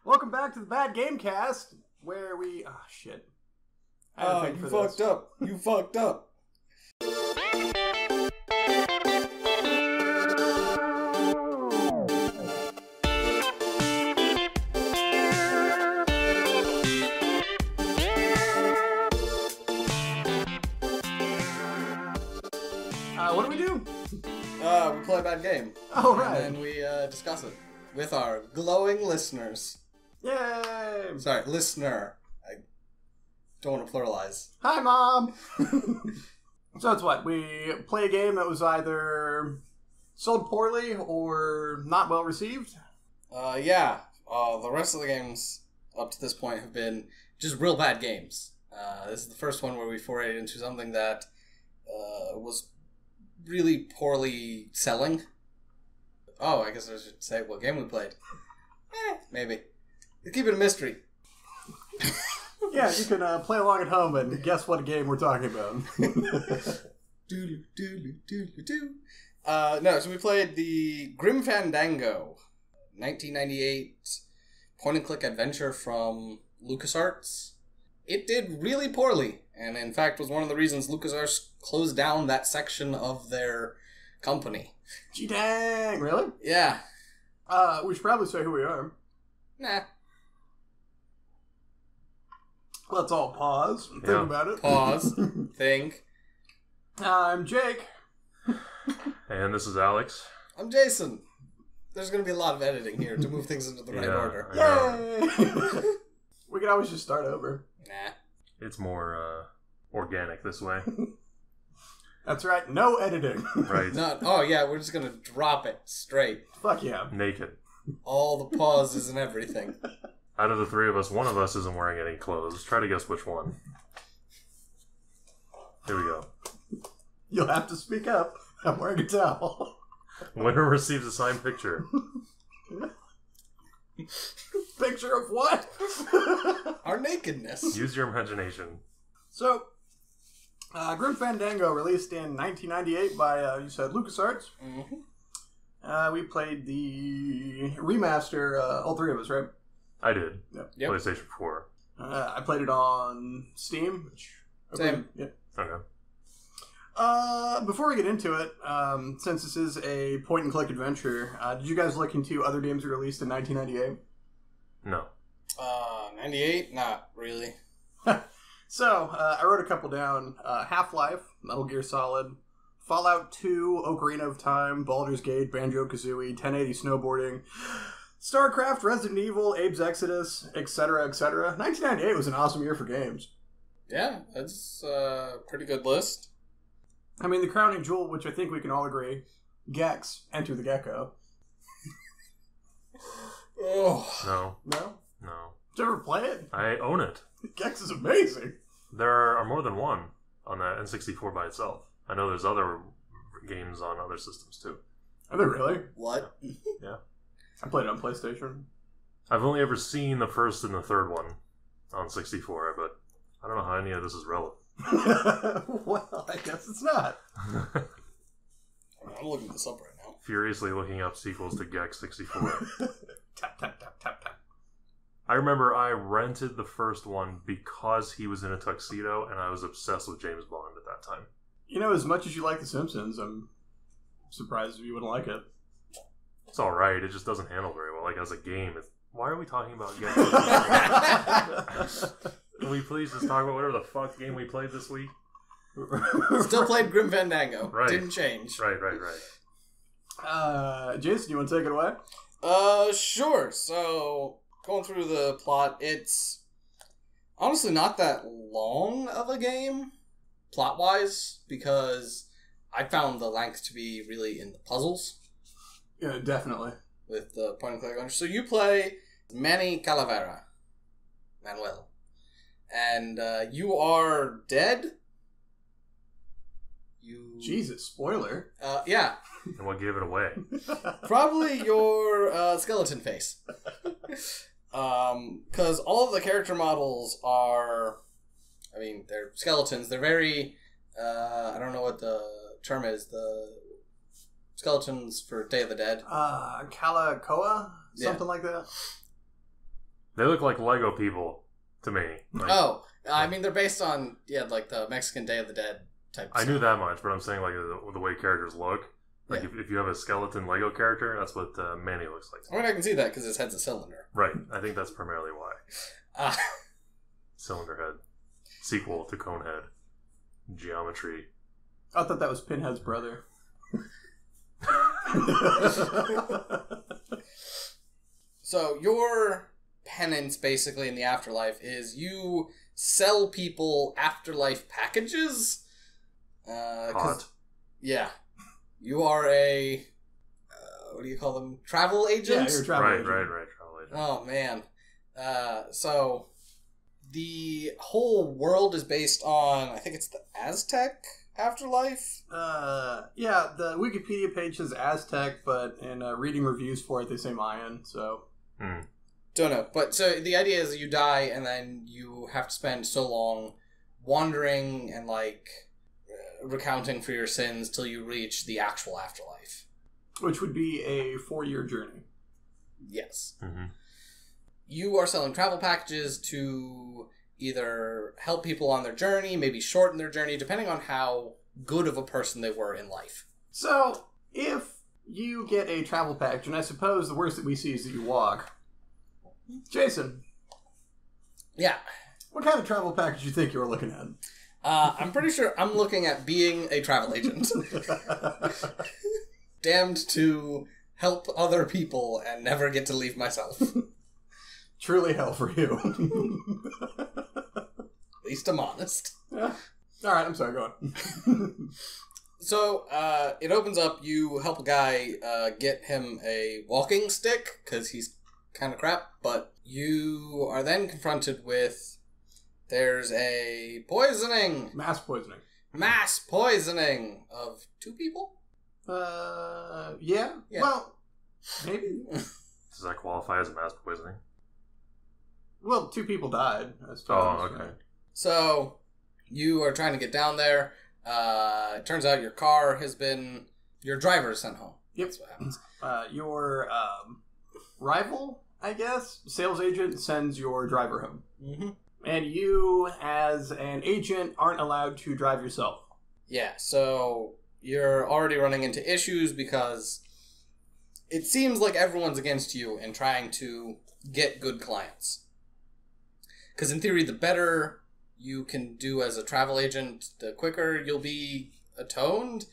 Welcome back to the Bad Game Cast, where we... Oh, shit. You fucked up. You fucked up. What do we do? We play a bad game. Oh, right. And then we discuss it with our glowing listeners. Yay! Sorry, listener. I don't want to pluralize. Hi, Mom! So it's what? We play a game that was either sold poorly or not well received? Yeah. The rest of the games up to this point have been just real bad games. This is the first one where we forayed into something that was really poorly selling. Oh, I guess I should say what game we played. Maybe. Keep it a mystery. Yeah, you can play along at home and guess what game we're talking about. No, so we played the Grim Fandango, 1998 point-and-click adventure from LucasArts. It did really poorly, and in fact was one of the reasons LucasArts closed down that section of their company. Gee dang, really? Yeah. We should probably say who we are. Nah. Let's all pause and think about it. Pause. Think. I'm Jake. And this is Alex. I'm Jason. There's going to be a lot of editing here to move things into the right order. Yay! We can always just start over. Nah. It's more organic this way. That's right. No editing. Right. Oh, yeah, we're just going to drop it straight. Fuck yeah. Naked. All the pauses and everything. Out of the three of us, one of us isn't wearing any clothes. Try to guess which one. Here we go. You'll have to speak up. I'm wearing a towel. Winner receives a signed picture. Picture of what? Our nakedness. Use your imagination. So, Grim Fandango released in 1998 by, you said, LucasArts. Mm-hmm. We played the remaster, all three of us, right? I did. Yep. PlayStation 4. I played it on Steam. Same. Yeah. Okay. Before we get into it, since this is a point-and-click adventure, did you guys look into other games released in 1998? No. 98? Not really. So, I wrote a couple down. Half-Life, Metal Gear Solid, Fallout 2, Ocarina of Time, Baldur's Gate, Banjo-Kazooie, 1080 Snowboarding, StarCraft, Resident Evil, Abe's Exodus, etc., etc. 1998 was an awesome year for games. Yeah, that's a pretty good list. I mean, the crowning jewel, which I think we can all agree, Gex, Enter the Gecko. Oh. No. No? No. Did you ever play it? I own it. Gex is amazing. There are more than one on the N64 by itself. I know there's other games on other systems too. Are there really? What? Yeah. I played it on PlayStation. I've only ever seen the first and the third one on 64, but I don't know how any of this is relevant. Well, I guess it's not. I'm looking this up right now. Furiously looking up sequels to Gex 64. Tap, tap, tap, tap, tap. I remember I rented the first one because he was in a tuxedo, and I was obsessed with James Bond at that time. You know, as much as you like The Simpsons, I'm surprised if you wouldn't like it. It's alright, it just doesn't handle very well. Like, as a game, why are we talking about Gex? Can we please just talk about whatever the fuck game we played this week? Still played Grim Fandango. Right. Didn't change. Right. Jason, you want to take it away? Sure. So, going through the plot, it's honestly not that long of a game, plot-wise, because I found the length to be really in the puzzles. Yeah, definitely. With the point-and-click adventure. So you play Manny Calavera. Manuel. And you are dead? Jesus, spoiler. Yeah. And what gave it away? Probably your skeleton face. Because all of the character models are... I mean, they're skeletons. They're very... I don't know what the term is. The skeletons for Day of the Dead. Calacoa? Something like that? They look like Lego people to me. Like, I mean, they're based on, like the Mexican Day of the Dead type I stuff. knew that much, but I'm saying like the way characters look. Like if you have a skeleton Lego character, that's what Manny looks like. I mean, I can see that because his head's a cylinder. Right. I think that's primarily why. Cylinder Head. Sequel to Conehead. Geometry. I thought that was Pinhead's brother. So your penance basically in the afterlife is you sell people afterlife packages. Hot. Yeah. You are a... what do you call them? Travel agent? Yeah, you're a travel agent. Right. Travel agent. Oh, man. So the whole world is based on, I think it's the Aztec afterlife? Yeah, the Wikipedia page says Aztec, but in reading reviews for it, they say Mayan, so... Don't know. But so the idea is you die and then you have to spend so long wandering and recounting for your sins till you reach the actual afterlife. Which would be a 4-year journey. Yes. Mm-hmm. You are selling travel packages to either help people on their journey, maybe shorten their journey, depending on how good of a person they were in life. So, if you get a travel package, and I suppose the worst that we see is that you walk. Jason. Yeah. What kind of travel package do you think you were looking at? I'm pretty sure I'm looking at being a travel agent. Damned to help other people and never get to leave myself. Truly hell for you. At least I'm honest. Yeah. Alright, I'm sorry, go on. So, it opens up, you help a guy get him a walking stick, because he's kind of crap, but you are then confronted with, there's a poisoning. Mass poisoning. Mass poisoning of 2 people? Yeah. Well, maybe. Does that qualify as a mass poisoning? Well, 2 people died. Oh, okay. So, you are trying to get down there. It turns out your driver is sent home. Yep. That's what happens. Your rival, I guess, sales agent sends your driver home. Mm-hmm. And you, as an agent, aren't allowed to drive yourself. Yeah, so you're already running into issues because it seems like everyone's against you and trying to get good clients. Because in theory, the better you can do as a travel agent, the quicker you'll be atoned.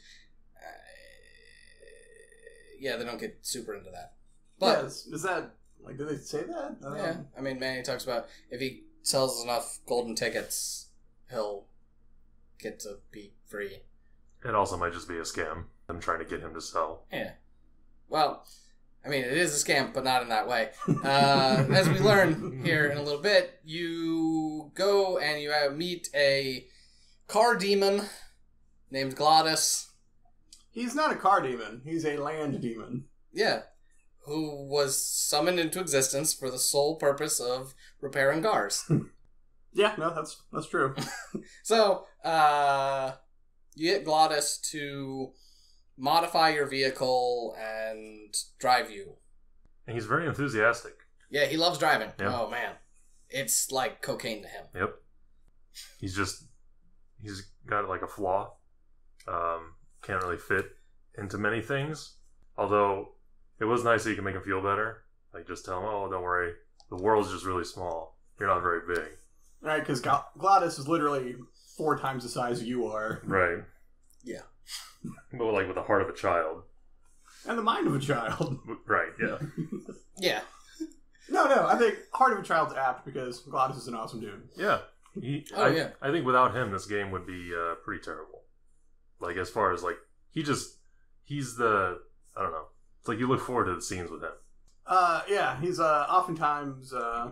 Yeah, they don't get super into that. But yeah, is that, do they say that? yeah, I mean, Manny talks about if he sells enough golden tickets, he'll get to be free. It also might just be a scam. I'm trying to get him to sell. Yeah. Well, I mean, it is a scam, but not in that way. As we learn here in a little bit, you go and you meet a car demon named Glottis. He's not a car demon. He's a land demon. Yeah. Who was summoned into existence for the sole purpose of repairing cars. Yeah, no, that's true. So, you get Glottis to modify your vehicle and drive you. And he's very enthusiastic. Yeah, he loves driving. Yep. Oh, man. It's like cocaine to him. Yep. He's got like a flaw. Can't really fit into many things. Although, it was nice that you can make him feel better. Like, just tell him, oh, don't worry. The world's just really small. You're not very big. Right, because Glottis is literally 4 times the size you are. Right. Yeah. But like with the heart of a child. And the mind of a child. Right, yeah. Yeah. No, I think heart of a child's apt because Glottis is an awesome dude. Yeah. Yeah. I think without him, this game would be pretty terrible. Like, as far as, like, he's the, I don't know. It's like you look forward to the scenes with him. Yeah, he's oftentimes, I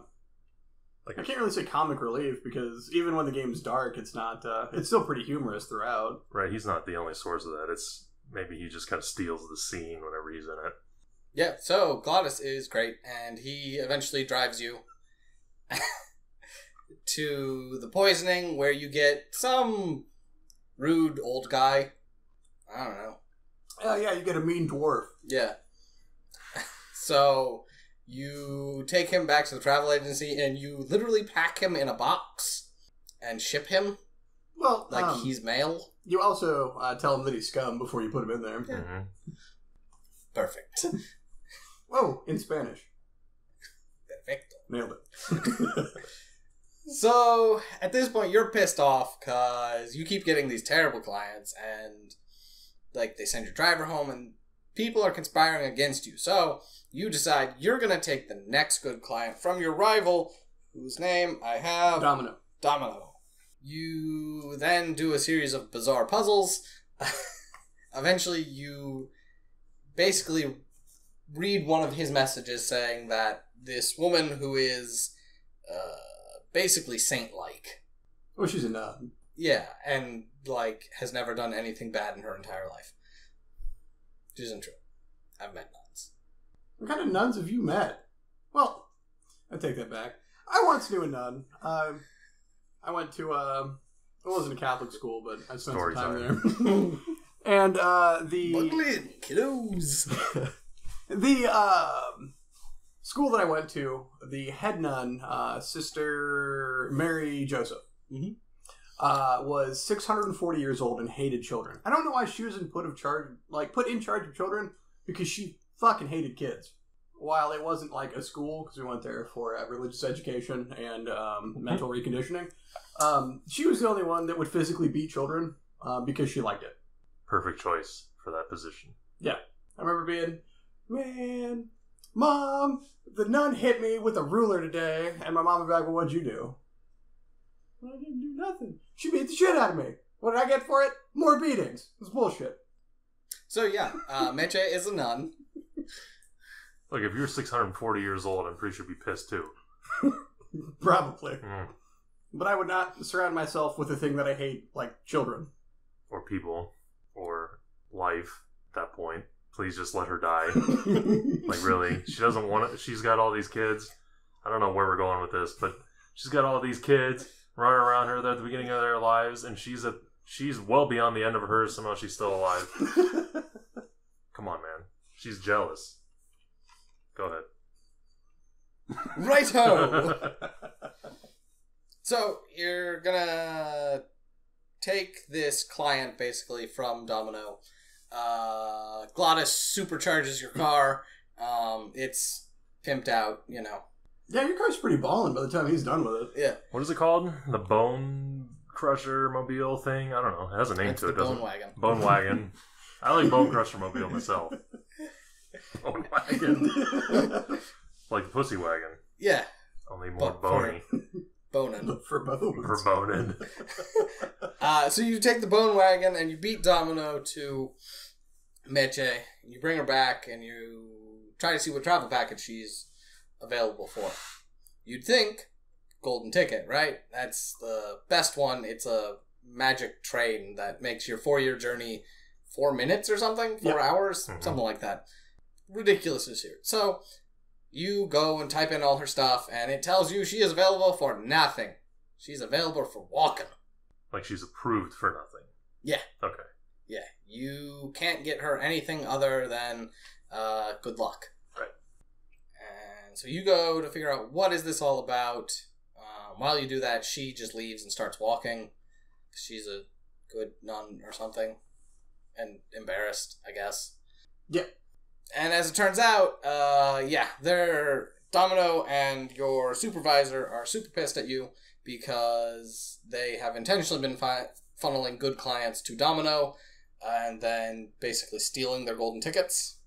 can't really say comic relief because even when the game's dark, it's not, it's still pretty humorous throughout. Right, he's not the only source of that. It's, maybe he just kind of steals the scene whenever he's in it. Yeah, so Glottis is great, and he eventually drives you to the poisoning where you get some rude old guy. I don't know. Yeah, you get a mean dwarf. Yeah. So You take him back to the travel agency and you literally pack him in a box and ship him. Well, like he's mail. You also tell him that he's scum before you put him in there. Yeah. Mm-hmm. Perfect. Whoa, in Spanish. Perfecto. Nailed it. So, at this point, you're pissed off because you keep getting these terrible clients and, like, they send your driver home and people are conspiring against you. So, you decide you're going to take the next good client from your rival, whose name I have... Domino. You then do a series of bizarre puzzles. Eventually, you basically read one of his messages saying that this woman who is basically saint-like. Oh, she's a nun. Yeah, and, like, has never done anything bad in her entire life. Which isn't true. I've met nuns. What kind of nuns have you met? Well, I take that back. I once knew a nun. I went to, it wasn't a Catholic school, but I spent some time there. And, Buckle in, kiddos! The, school that I went to, the head nun, Sister Mary Joseph, was 640 years old and hated children. I don't know why she was put in charge of children, because she fucking hated kids. While it wasn't like a school, because we went there for religious education and mental reconditioning, she was the only one that would physically beat children because she liked it. Perfect choice for that position. Yeah. I remember being, man, Mom, the nun hit me with a ruler today. And my mom would be like, well, what'd you do? Well, I didn't do nothing. She beat the shit out of me. What did I get for it? More beatings. It's bullshit. So, yeah, Meche is a nun. Look, if you're 640 years old, I'm pretty sure you'd be pissed too. Probably. But I would not surround myself with a thing that I hate, like children. Or people. Or life at that point. Please just let her die. Like, really. She doesn't want it. She's got all these kids. I don't know where we're going with this, but she's got all these kids running around her at the beginning of their lives, and she's well beyond the end of hers, somehow she's still alive. Come on, man. She's jealous. Go ahead. Right-ho! So, you're gonna take this client, basically, from Domino. Glottis supercharges your car. It's pimped out, you know. Yeah, your car's pretty ballin' by the time he's done with it. Yeah. What is it called? The Bone Crusher Mobile thing? I don't know. It has a name to it, doesn't it? Bone Wagon. Bone Wagon. I like Bone Crusher Mobile myself. Bone Wagon. Like Pussy Wagon. Yeah. Only more bony. Bonin. For bones. For boning. So you take the Bone Wagon and you beat Domino to Meche. You bring her back and you try to see what travel package she's available for. You'd think golden ticket, right? That's the best one. It's a magic train that makes your 4-year journey 4 minutes or something? 4 hours? Mm-hmm. Something like that. Ridiculous this year. So you go and type in all her stuff and it tells you she is available for nothing. She's available for walking. Like she's approved for nothing. Yeah. Okay. Yeah. You can't get her anything other than good luck. Right. And so you go to figure out what is this all about. While you do that, she just leaves and starts walking. She's a good nun or something. And embarrassed, I guess. Yeah. And as it turns out, Domino and your supervisor are super pissed at you because they have intentionally been funneling good clients to Domino and then basically stealing their golden tickets.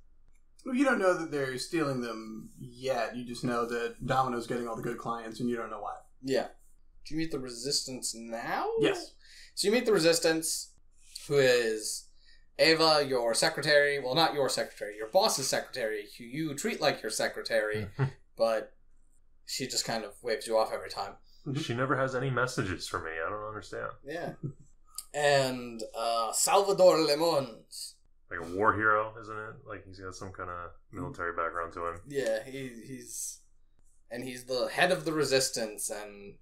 Well, you don't know that they're stealing them yet. You just know that Domino's getting all the good clients and you don't know why. Yeah. Do you meet the Resistance now? Yes. So you meet the Resistance, who is Ava, your secretary. Well, not your secretary, your boss's secretary, who you treat like your secretary, but she just kind of waves you off every time. She never has any messages for me. I don't understand. Yeah. And Salvador Lemons. Like a war hero, isn't it? Like he's got some kind of military background to him. Yeah, he's the head of the Resistance, and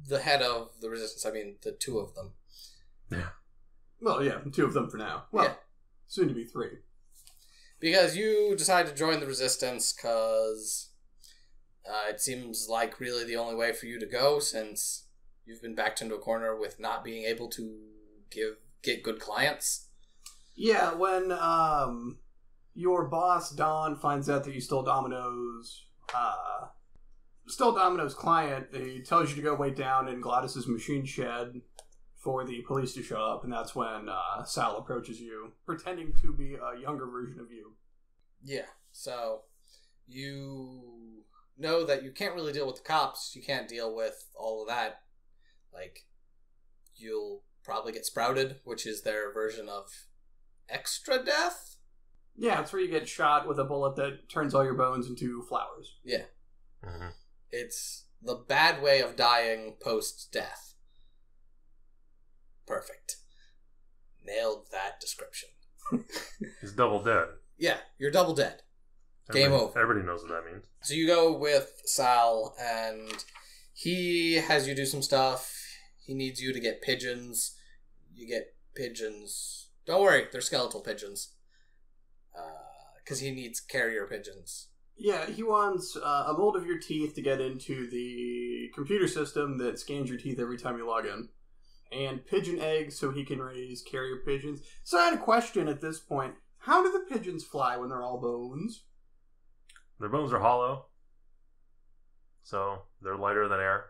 the head of the Resistance, I mean, the two of them. Yeah. Well, yeah, 2 of them for now. Well, yeah. Soon to be 3. Because you decide to join the Resistance because It seems like really the only way for you to go, since you've been backed into a corner with not being able to get good clients. Yeah, when your boss Don finds out that you stole Domino's client, he tells you to go wait down in Gladys's machine shed for the police to show up, and that's when Sal approaches you, pretending to be a younger version of you. Yeah, so you know that you can't really deal with the cops. You can't deal with all of that. Like, you'll probably get sprouted, which is their version of extra death. Yeah, it's where you get shot with a bullet that turns all your bones into flowers. Yeah. Mm-hmm. It's the bad way of dying post-death. Perfect. Nailed that description. He's double dead. Yeah, you're double dead. Game over. Everybody knows what that means. So you go with Sal, and he has you do some stuff. He needs you to get pigeons. You get pigeons. Don't worry, they're skeletal pigeons. Because he needs carrier pigeons. Yeah, he wants a mold of your teeth to get into the computer system that scans your teeth every time you log in. And pigeon eggs so he can raise carrier pigeons. So I had a question at this point. How do the pigeons fly when they're all bones? Their bones are hollow, so they're lighter than air.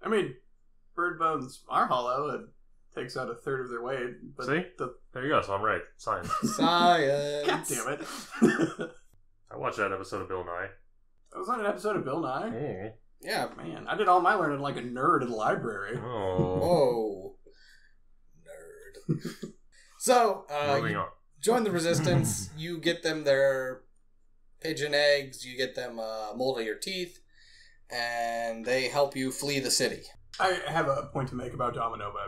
I mean, bird bones are hollow. It takes out a third of their weight. But See? There you go, so I'm right. Science. Science. God damn it. I watched that episode of Bill Nye. That was on an episode of Bill Nye? Oh. Yeah. Man, I did all my learning like a nerd at the library. Oh. Whoa. Nerd. So, Moving on. Join the resistance. You get them their pigeon eggs. You get them a mold of your teeth. And they help you flee the city. I have a point to make about Domino, but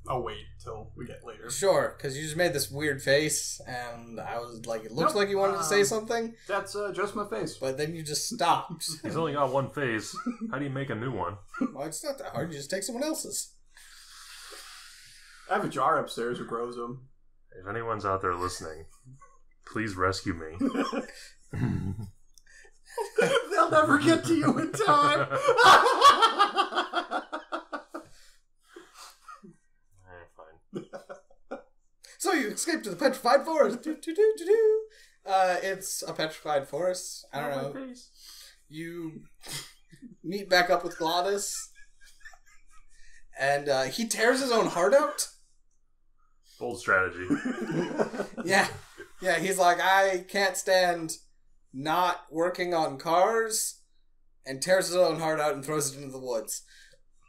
I'll wait till we get later. Sure, because you just made this weird face, and I was like, it looks like you wanted to say something. That's just my face. But then you just stopped. He's only got one face. How do you make a new one? Well, it's not that hard. You just take someone else's. I have a jar upstairs that grows them. If anyone's out there listening, please rescue me. They'll never get to you in time. Fine. So you escape to the petrified forest. It's a petrified forest. I don't know. You meet back up with Glottis, and he tears his own heart out. Bold strategy. Yeah. He's like, I can't stand not working on cars, and tears his own heart out and throws it into the woods.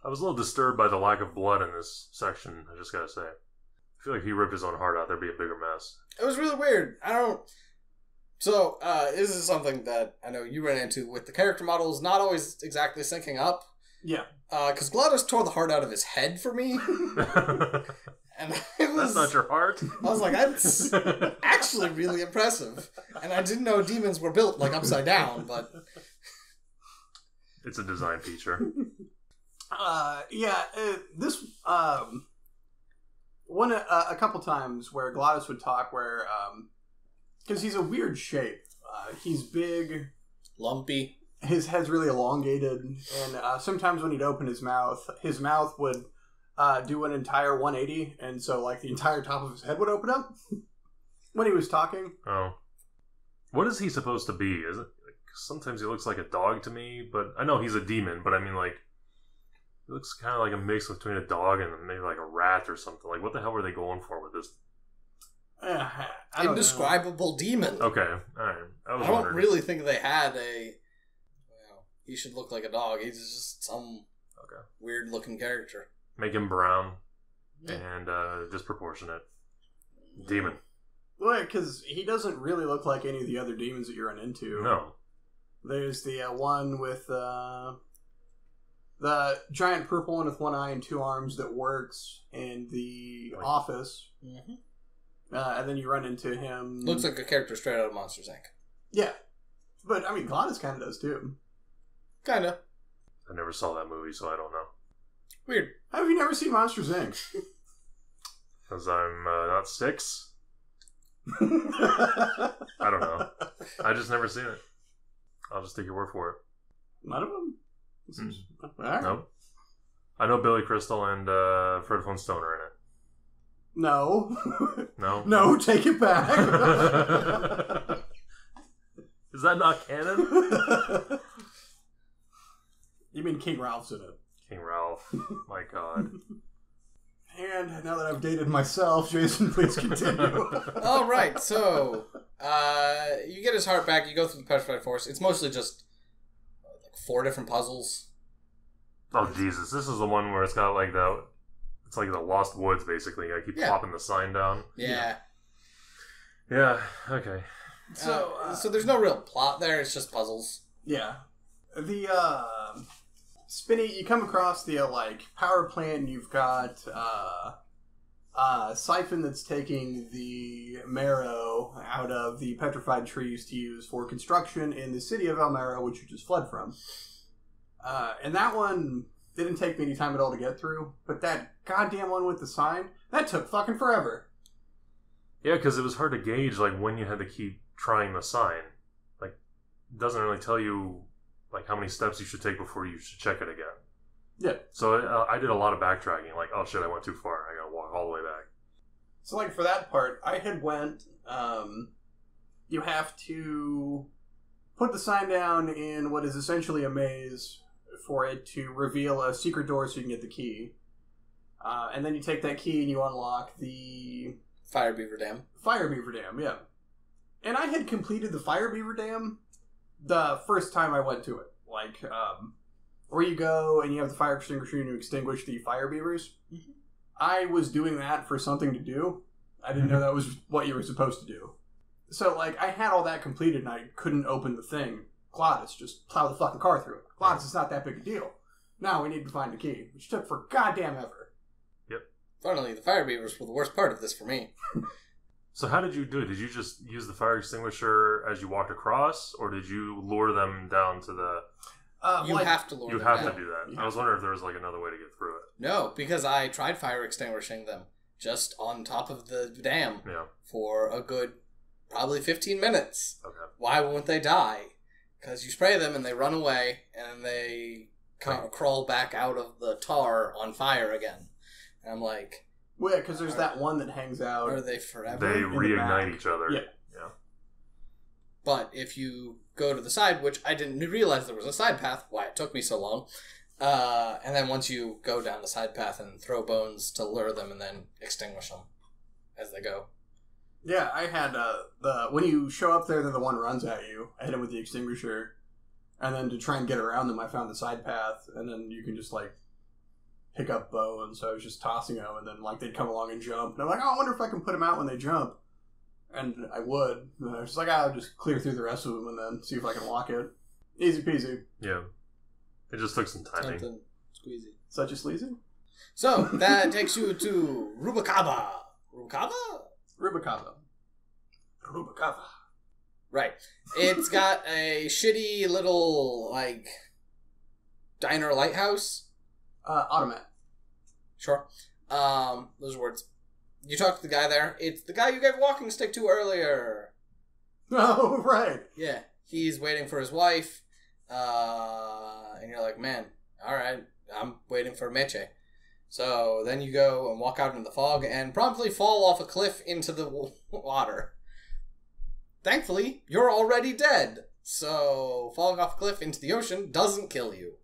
I was a little disturbed by the lack of blood in this section, I just gotta say. I feel like if he ripped his own heart out, there'd be a bigger mess. It was really weird. So, this is something that I know you ran into with the character models not always exactly syncing up. Yeah. Because Glottis tore the heart out of his head for me. And it was, That's not your heart. I was like, that's actually really impressive. And I didn't know demons were built like upside down, but... It's a design feature. This one a couple times where Glottis would talk, where because he's a weird shape. He's big, lumpy. His head's really elongated, and sometimes when he'd open his mouth would do an entire 180, and so like the entire top of his head would open up when he was talking. Oh, what is he supposed to be? Is it? Sometimes he looks like a dog to me, but I know he's a demon. But I mean, like, he looks kind of like a mix between a dog and maybe like a rat or something. Like, what the hell were they going for with this? Indescribable demon. Okay, all right. I don't really think they had a. Well, he should look like a dog. He's just some weird looking character. Make him brown and disproportionate demon. Well, because he doesn't really look like any of the other demons that you run into. No. There's the one with the giant purple one with one eye and two arms that works in the office. Mm-hmm. And then you run into him. Looks like a character straight out of Monsters, Inc. Yeah. But, I mean, Glottis kind of does, too. Kind of. I never saw that movie, so I don't know. Weird. How have you never seen Monsters, Inc.? Because I'm not 6? I don't know. I just never seen it. I'll just take your word for it. None of them? Alright. Nope. I know Billy Crystal and Fred Flintstone are in it. No. No? No, take it back. Is that not canon? You mean King Ralph's in it? King Ralph. My God. And now that I've dated myself, Jason, please continue. All right, so you get his heart back. You go through the Petrified Forest. It's mostly just like 4 different puzzles. Oh, Jesus. This is the one where it's got like the... It's like the Lost Woods, basically. I keep popping the sign down. Yeah. Yeah, okay. So there's no real plot there. It's just puzzles. Yeah. The, Spinny, you come across the, power plant, and you've got, siphon that's taking the marrow out of the petrified trees to use for construction in the city of Elmero, which you just fled from. And that one didn't take me any time at all to get through, but that goddamn one with the sign, that took fucking forever. Yeah, because it was hard to gauge, when you had to keep trying the sign. It doesn't really tell you, how many steps you should take before you should check it again. Yeah. So I did a lot of backtracking, oh shit, I went too far, I gotta walk all the way back. So, for that part, I had went, you have to put the sign down in what is essentially a maze for it to reveal a secret door so you can get the key. And then you take that key and you unlock the... Fire Beaver Dam. Fire Beaver Dam, yeah. And I had completed the Fire Beaver Dam the first time I went to it. Where you go and you have the fire extinguisher and you extinguish the fire beavers. Mm-hmm. I was doing that for something to do. I didn't know that was what you were supposed to do. So, I had all that completed and I couldn't open the thing. Glottis, just plow the fucking car through it. Glottis, it's not that big a deal. Now we need to find the key, which took for goddamn ever. Yep. Finally, the fire beavers were the worst part of this for me. So how did you do it? Did you just use the fire extinguisher as you walked across, or did you lure them down to the... you have to lure them You have down. to do that. I was wondering if there was another way to get through it. No, because I tried fire extinguishing them just on top of the dam for a good probably 15 minutes. Okay. Why won't they die? Because you spray them and they run away and they crawl back out of the tar on fire again. And I'm like... Well, yeah, because there's that one that hangs out. Are they forever? They reignite each other. Yeah. But if you go to the side, which I didn't realize there was a side path, why it took me so long, and then once you go down the side path and throw bones to lure them and then extinguish them as they go. Yeah, I had when you show up there, then the one runs at you. I hit him with the extinguisher, and then to try and get around them, I found the side path, and then you can just pick up bones. So I was just tossing them, and then they'd come along and jump, and I'm like, oh, I wonder if I can put them out when they jump, and I would. And I was just I'll just clear through the rest of them and then see if I can lock it. Easy peasy. Yeah, it just took some timing. Something squeezy. Such a sleazy. So that takes you to Rubacava. Rubacava. Right. It's got a shitty little, diner lighthouse. Automat. Sure. Those words. You talk to the guy there. It's the guy you gave a walking stick to earlier. Oh, right. Yeah. He's waiting for his wife. And you're like, man, alright, I'm waiting for Meche. So then you go and walk out in the fog and promptly fall off a cliff into the water. Thankfully, you're already dead. So falling off a cliff into the ocean doesn't kill you.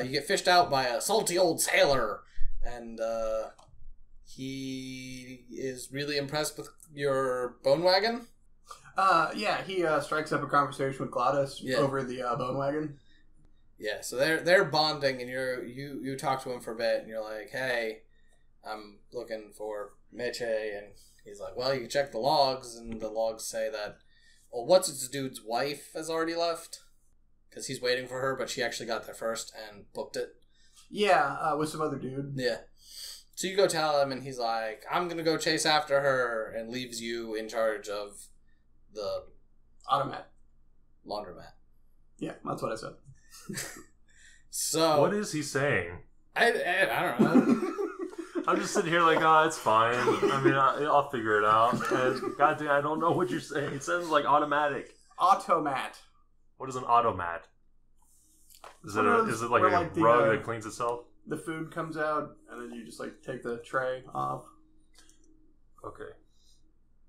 You get fished out by a salty old sailor. And he is really impressed with your bone wagon. Yeah, he strikes up a conversation with Glottis over the bone wagon. Yeah, so they're bonding, and you talk to him for a bit, and you're like, hey, I'm looking for Meche, and he's like, well, you can check the logs, and the logs say that, well, what's this dude's wife has already left? Because he's waiting for her, but she actually got there first and booked it. Yeah, with some other dude. Yeah. So you go tell him, and he's like, I'm going to go chase after her, and leaves you in charge of the... Automat. Laundromat. Yeah, that's what I said. So... What is he saying? I don't know. I'm just sitting here oh, it's fine. I mean, I'll figure it out. And goddamn, I don't know what you're saying. It sounds like automatic. Automat. What is an automat? Is it like where, a like, rug that cleans itself? The food comes out, and then you just like take the tray off. Okay.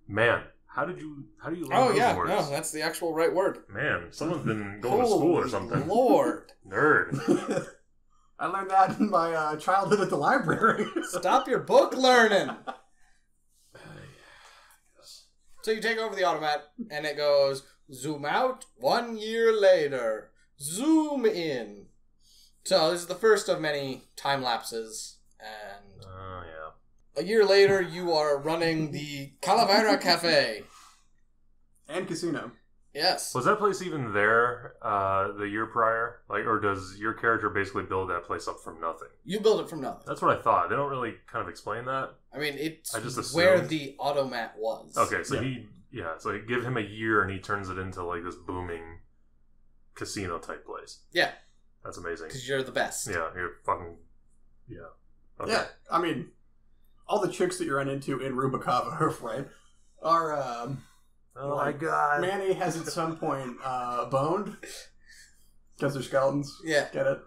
Man, how do you learn Oh, those words? no, that's the actual right word. Man, someone's been going to school or something. Lord. Nerd. I learned that in my childhood at the library. Stop your book learning. So you take over the automat, and it goes, zoom out, 1 year later. Zoom in. So this is the first of many time lapses, and Oh, yeah. a year later you are running the Calavera Cafe. And casino. Yes. Was that place even there the year prior? Like, or does your character basically build that place up from nothing? You build it from nothing. That's what I thought. They don't really kind of explain that. I mean, it's I just where assumed. the automat was. Okay, so Yeah. so you give him a year and he turns it into like this booming casino type place. Yeah. That's amazing. Because you're the best. Yeah, you're fucking. Yeah. Okay. Yeah, I mean, all the chicks that you run into in Rubikava, right, are, Oh like, my god. Manny has at some point boned. Because they're skeletons. Yeah. Get it?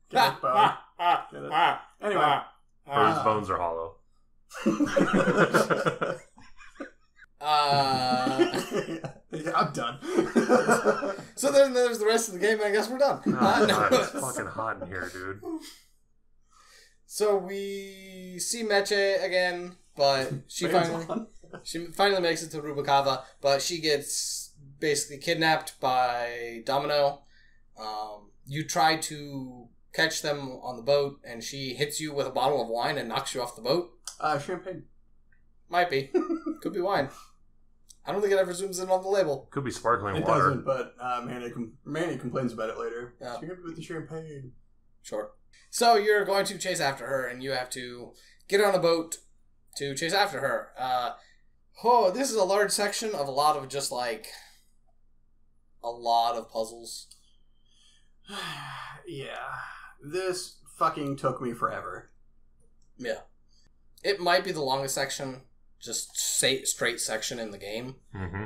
Get it, bone. Get it? Anyway. Birds' bones are hollow. Yeah, I'm done. So then there's the rest of the game, and I guess we're done. Oh, No. God, it's fucking hot in here, dude. So we see Meche again, but she Fans finally makes it to Rubikava, but she gets basically kidnapped by Domino. You try to catch them on the boat, and she hits you with a bottle of wine and knocks you off the boat. Champagne. Might be. Could be wine. I don't think it ever zooms in on the label. Could be sparkling It water. doesn't, but Manny complains about it later. Yeah. She hit me with the champagne. Sure. So you're going to chase after her, and you have to get on a boat to chase after her. This is a large section of a lot of just like a lot of puzzles. Yeah. This fucking took me forever. Yeah. It might be the longest section, just straight section in the game. Mm-hmm.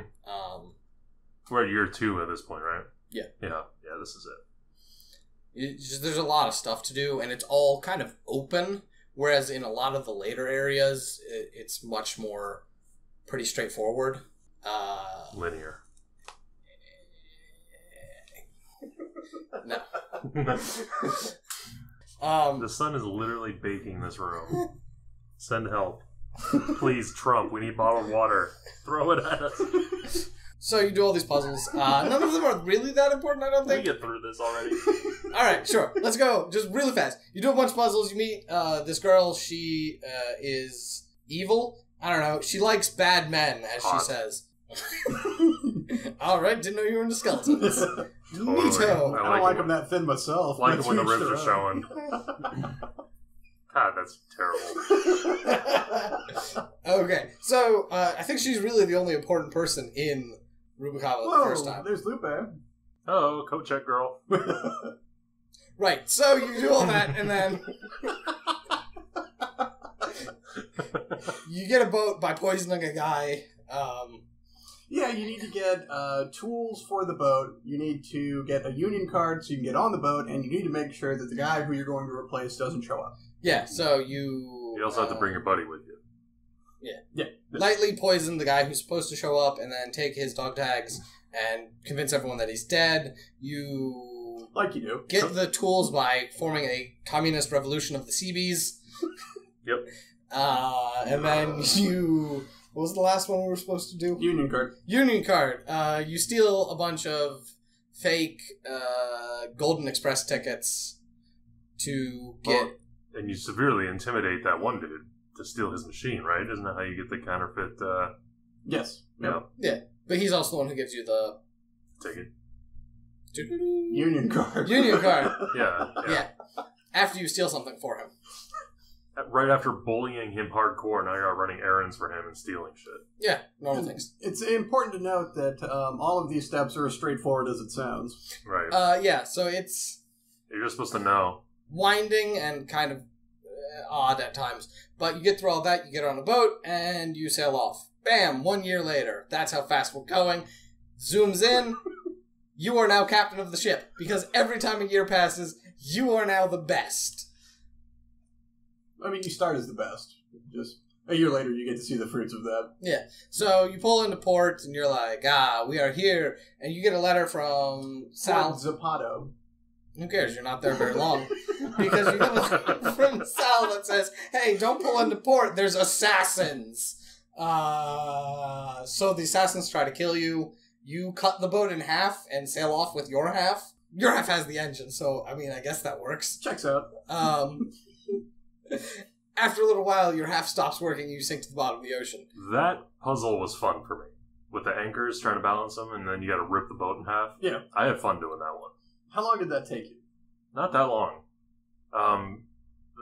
We're at year 2 at this point, right? Yeah. Yeah, this is it. There's a lot of stuff to do, and it's all kind of open, whereas in a lot of the later areas, it's much more pretty straightforward. Linear. No. The sun is literally baking this room. Send help. Please, Trump, we need bottled water. Throw it at us. So you do all these puzzles. None of them are really that important, I don't We think. get through this already. Alright, sure. Let's go. Just really fast. You do a bunch of puzzles. You meet this girl. She is evil. I don't know. She likes bad men, as Hot. she says. Alright, didn't know you were into skeletons. Totally. Neato. I don't like him that thin myself. Like it That's when the huge ribs to are run. showing. God, that's terrible. Okay, so I think she's really the only important person in Rubikava the first time. There's Lupe. Oh, coat check girl. Right, so you do all that, and then you get a boat by poisoning a guy. Yeah, you need to get tools for the boat. You need to get a union card so you can get on the boat, and you need to make sure that the guy who you're going to replace doesn't show up. Yeah, so you... You also have to bring your buddy with you. Yeah. lightly poison the guy who's supposed to show up, and then take his dog tags and convince everyone that he's dead. You... Like you do. Get the tools by forming a communist revolution of the Seabees. Yep. And then you... What was the last one we were supposed to do? Union card. Union card. You steal a bunch of fake Golden Express tickets to get... Well, and you severely intimidate that one dude to steal his machine, right? Isn't that how you get the counterfeit Yes. Yeah, but he's also the one who gives you the... ticket? Union card. Union card. Yeah. After you steal something for him. Right after bullying him hardcore, now you're out running errands for him and stealing shit. Yeah, normal things. It's important to note that all of these steps are as straightforward as it sounds. Right. Yeah, so it's You're just supposed to know. winding and kind of odd at times. But you get through all that, you get on a boat, and you sail off. Bam! 1 year later. That's how fast we're going. Zooms in. you are now captain of the ship, because every time a year passes, you are now the best. I mean, you start as the best. Just a year later, you get to see the fruits of that. Yeah. So you pull into port, and you're like, we are here. And you get a letter from Sal. Zapato. Who cares? You're not there very long. Because you get a letter from Sal that says, hey, don't pull into port. There's assassins. So the assassins try to kill you. You cut the boat in half and sail off with your half. Your half has the engine, so, I mean, I guess that works. Checks out. After a little while, your half stops working and you sink to the bottom of the ocean. That puzzle was fun for me. With the anchors, trying to balance them, and then you gotta rip the boat in half. Yeah. I had fun doing that one. How long did that take you? Not that long.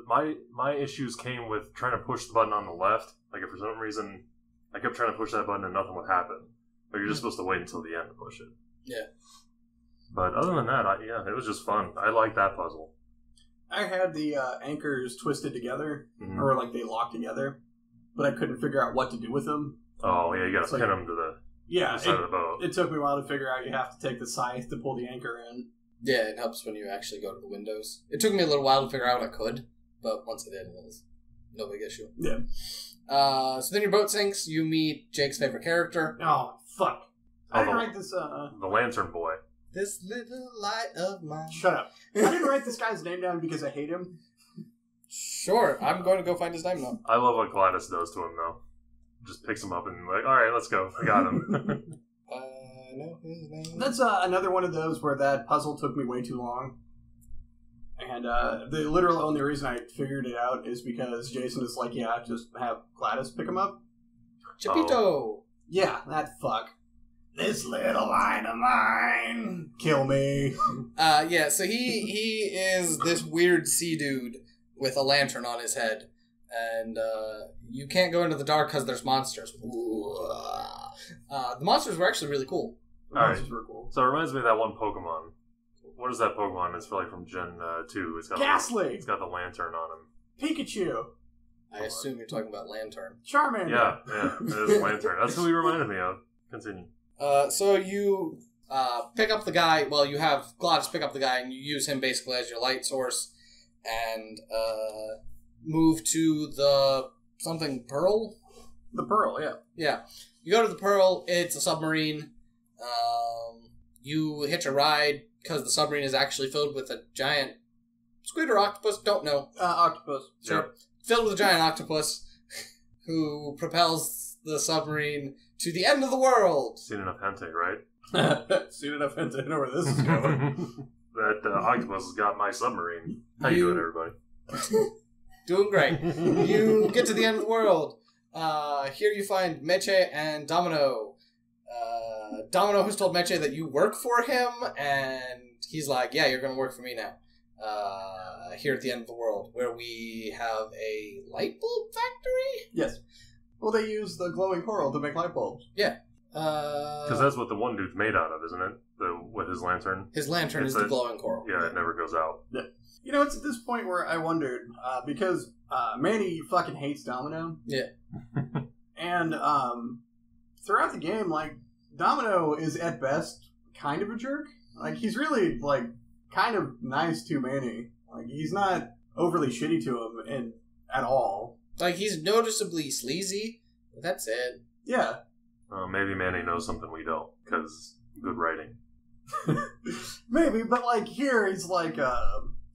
My issues came with trying to push the button on the left. Like, if for some reason I kept trying to push that button and nothing would happen. But you're just supposed to wait until the end to push it. Yeah. But other than that, it was just fun. I like that puzzle. I had the anchors twisted together, Mm-hmm. or like they locked together, but I couldn't figure out what to do with them. Oh, yeah, you gotta It's pin them to the side of the boat. It took me a while to figure out you have to take the scythe to pull the anchor in. Yeah, it helps when you actually go to the windows. It took me a little while to figure out I could, but once I did, it was no big issue. Yeah. So then your boat sinks, you meet Jake's favorite character. Oh, fuck. I didn't write this, The Lantern Boy. This little light of mine. Shut up. I didn't write this guy's name down because I hate him. Sure, I'm going to go find his name now. I love what Gladys does to him, though. Just picks him up and like, alright, let's go. I got him. I know his name. That's another one of those where that puzzle took me way too long. And the literal only reason I figured it out is because Jason is like, yeah, just have Gladys pick him up. Chipito! Oh. Yeah, that fuck. This little line of mine. Kill me. Yeah, so he is this weird sea dude with a lantern on his head. And you can't go into the dark because there's monsters. The monsters were actually really cool. The monsters were cool. So it reminds me of that one Pokemon. What is that Pokemon? It's like from Gen 2. It's got Ghastly! It's got the lantern on him. Pikachu. I assume you're talking about Lantern. Charmander. Yeah, it is a lantern. That's who he reminded me of. Continue. So you pick up the guy. Well, you have Gladys pick up the guy, and you use him basically as your light source, and move to the something Pearl. The Pearl, yeah. Yeah, you go to the Pearl. It's a submarine. You hitch a ride because the submarine is actually filled with a giant squid or octopus. Don't know. Octopus. Sure. Yep. Filled with a giant octopus who propels the submarine to the end of the world. Seen enough hentai, right? Seen enough hints. I know where this is going. That octopus has got my submarine. How you doing, everybody? Doing great. You get to the end of the world. Here you find Meche and Domino. Domino has told Meche that you work for him, and he's like, yeah, you're going to work for me now. Here at the end of the world, where we have a light bulb factory? Yes. Well, they use the glowing coral to make light bulbs. Yeah. Because that's what the one dude's made out of, isn't it? With his lantern. His lantern is the glowing coral. Yeah, it never goes out. Yeah. You know, it's at this point where I wondered, because Manny fucking hates Domino. Yeah. And throughout the game, like, Domino is at best kind of a jerk. Like, he's really, like, kind of nice to Manny. Like, he's not overly shitty to him at all. Like, he's noticeably sleazy, but that's it. Yeah. Maybe Manny knows something we don't, because good writing. Maybe, but, like, here he's like,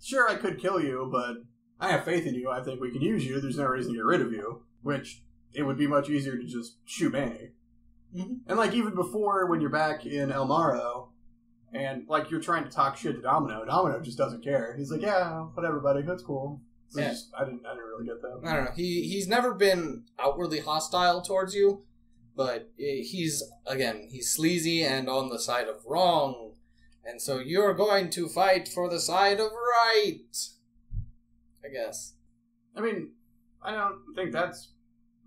sure, I could kill you, but I have faith in you. I think we can use you. There's no reason to get rid of you. Which, it would be much easier to just shoot Manny. Mm-hmm. And, like, even before, when you're back in El Maro, and, like, you're trying to talk shit to Domino just doesn't care. He's like, yeah, whatever, buddy, that's cool. So Yeah. I didn't really get that. I don't know. He's never been outwardly hostile towards you, but he's sleazy and on the side of wrong. And so you're going to fight for the side of right. I guess. I mean, I don't think that's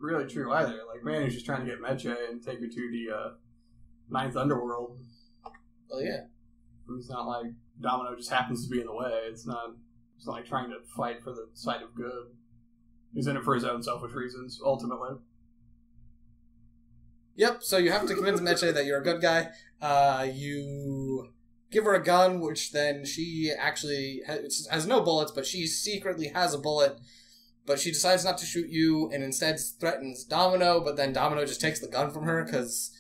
really true either. Like, Manny's just trying to get Meche and take her to the Ninth Underworld. Well, yeah. It's not like Domino just happens to be in the way. It's not like trying to fight for the side of good. He's in it for his own selfish reasons, ultimately. Yep, so you have to convince Meche that you're a good guy. You give her a gun, which then she actually has no bullets, but she secretly has a bullet. But she decides not to shoot you and instead threatens Domino, but then Domino just takes the gun from her because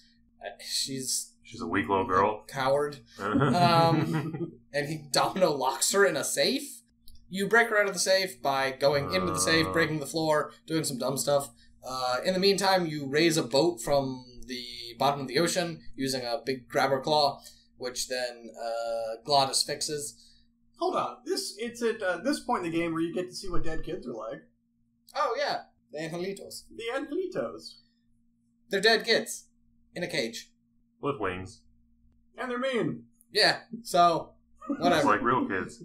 she's a weak little girl. Coward. And Domino locks her in a safe. You break her out of the safe by going into the safe, breaking the floor, doing some dumb stuff. In the meantime, you raise a boat from the bottom of the ocean using a big grabber claw, which then Glottis fixes. Hold on. It's at this point in the game where you get to see what dead kids are like. Oh, yeah. The Angelitos. The Angelitos. They're dead kids. In a cage. With wings. And they're mean. Yeah, so, whatever. It's like real kids.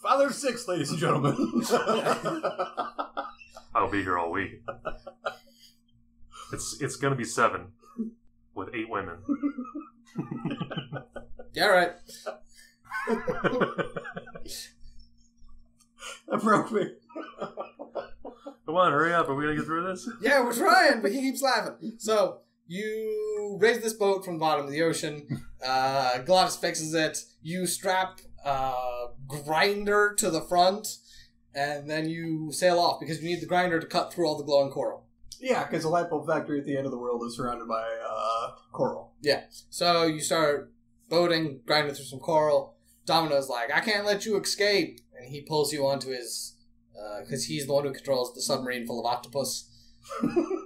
Father of 6, ladies and gentlemen. I'll be here all week. It's gonna be 7. With 8 women. Yeah, right. That broke me. Come on, hurry up. Are we gonna get through this? Yeah, we're trying, but he keeps laughing. So, you raise this boat from the bottom of the ocean. Glottis fixes it. You strap grinder to the front, and then you sail off because you need the grinder to cut through all the glowing coral. Yeah, because the light bulb factory at the end of the world is surrounded by coral. Yeah. So you start boating, grinding through some coral. Domino's like, I can't let you escape. And he pulls you onto his... because he's the one who controls the submarine full of octopus.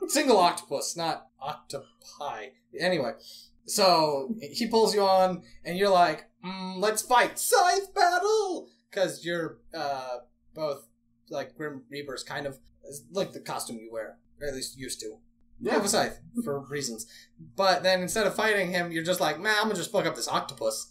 Single octopus, not octopi. Anyway, so he pulls you on, and you're like, let's fight. Scythe battle! Because you're both, like, Grim Reapers, kind of. It's like the costume you wear. Or at least used to. You have a scythe, for reasons. But then instead of fighting him, you're just like, man, I'm gonna just fuck up this octopus.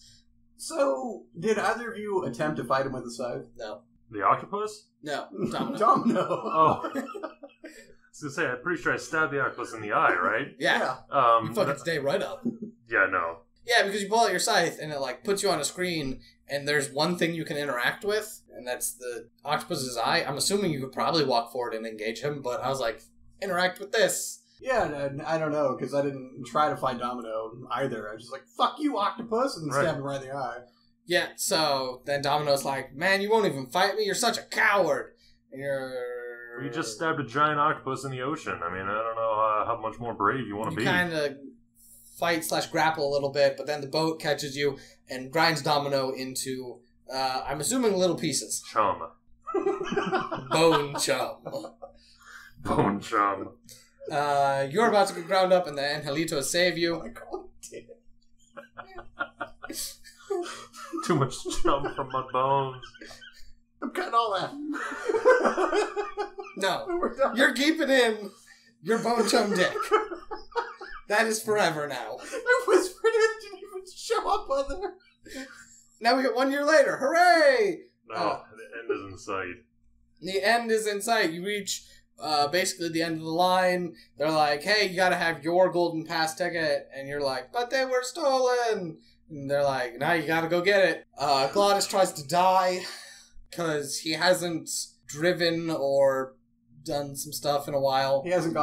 So, did either of you attempt to fight him with a scythe? No. The octopus? No. Domino. Domino. Oh. I was gonna say, I'm pretty sure I stabbed the octopus in the eye, right? Yeah. You fuck its day right up. Yeah, no. Yeah, because you pull out your scythe, and it, like, puts you on a screen, and there's one thing you can interact with, and that's the octopus's eye. I'm assuming you could probably walk forward and engage him, but I was like, interact with this. Yeah, I don't know, because I didn't try to fight Domino either. I was just like, fuck you, octopus, and stab him right in the eye. Yeah, so then Domino's like, man, you won't even fight me? You're such a coward. And You just stabbed a giant octopus in the ocean. I mean, I don't know how much more brave you want to be. You kind of fight/grapple a little bit, but then the boat catches you and grinds Domino into, I'm assuming, little pieces. Chum. Bone chum. Bone chum. You're about to get ground up, and the Angelitos save you. Too much chum from my bones. I'm cutting all that. No. You're keeping in your bone chum dick. That is forever now. I whispered it, didn't even show up on there. Now we get 1 year later. Hooray! No, the end is in sight. The end is in sight. You reach basically the end of the line. They're like, hey, you gotta have your golden pass ticket. And you're like, but they were stolen. And they're like, now you gotta go get it. Glottis tries to die because he hasn't driven or done some stuff in a while. He hasn't